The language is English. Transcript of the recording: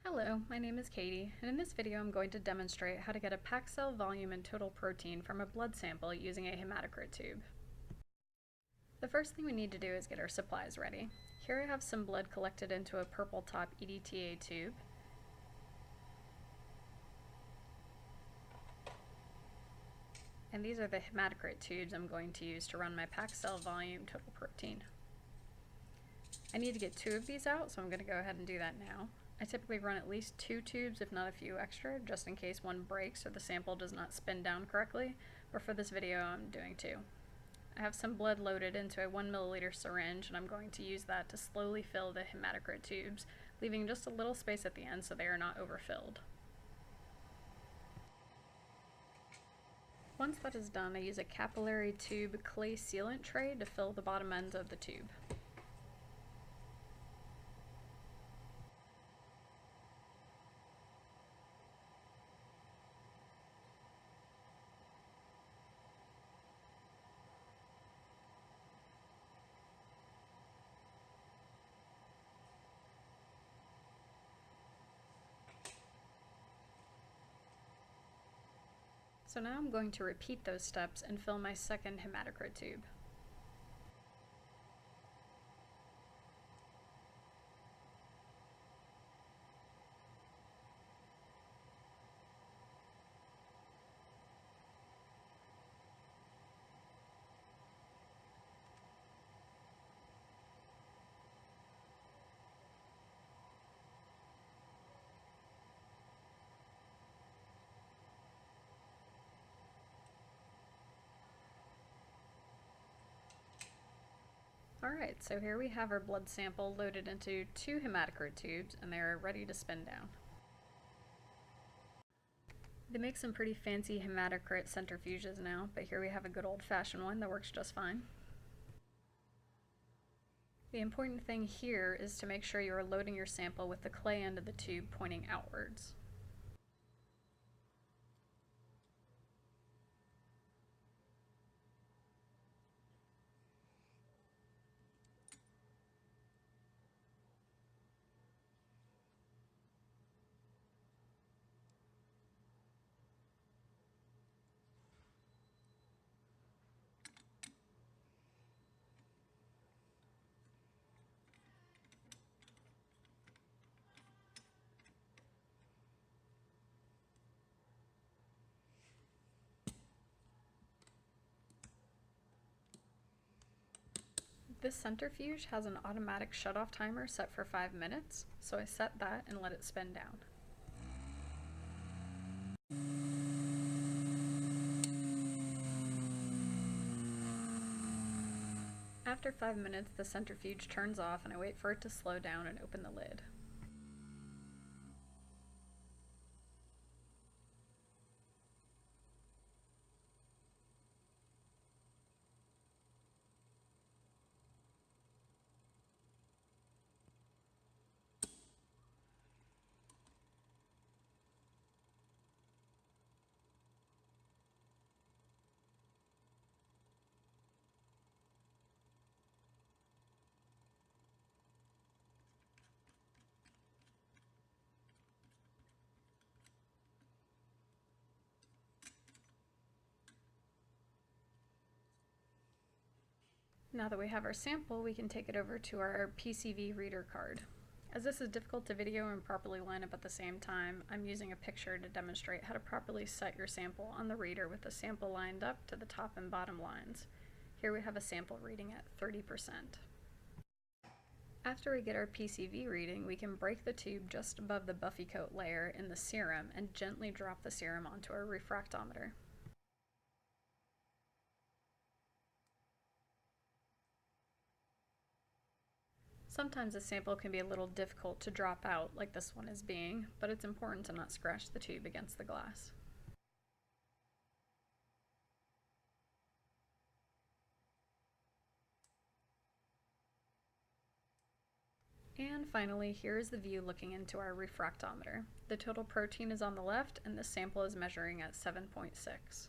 Hello, my name is Katie, and in this video I'm going to demonstrate how to get a packed cell volume and total protein from a blood sample using a hematocrit tube. The first thing we need to do is get our supplies ready. Here I have some blood collected into a purple top EDTA tube. And these are the hematocrit tubes I'm going to use to run my packed cell volume total protein. I need to get 2 of these out, so I'm going to go ahead and do that now. I typically run at least 2 tubes, if not a few extra, just in case one breaks or the sample does not spin down correctly, but for this video I'm doing 2. I have some blood loaded into a 1 milliliter syringe, and I'm going to use that to slowly fill the hematocrit tubes, leaving just a little space at the end so they are not overfilled. Once that is done, I use a capillary tube clay sealant tray to fill the bottom ends of the tube. So now I'm going to repeat those steps and fill my second hematocrit tube. Alright, so here we have our blood sample loaded into 2 hematocrit tubes, and they are ready to spin down. They make some pretty fancy hematocrit centrifuges now, but here we have a good old-fashioned one that works just fine. The important thing here is to make sure you are loading your sample with the clay end of the tube pointing outwards. This centrifuge has an automatic shutoff timer set for 5 minutes, so I set that and let it spin down. After 5 minutes, the centrifuge turns off and I wait for it to slow down and open the lid. Now that we have our sample, we can take it over to our PCV reader card. As this is difficult to video and properly line up at the same time, I'm using a picture to demonstrate how to properly set your sample on the reader with the sample lined up to the top and bottom lines. Here we have a sample reading at 30%. After we get our PCV reading, we can break the tube just above the buffy coat layer in the serum and gently drop the serum onto our refractometer. Sometimes a sample can be a little difficult to drop out, like this one is being, but it's important to not scratch the tube against the glass. And finally, here is the view looking into our refractometer. The total protein is on the left, and the sample is measuring at 7.6.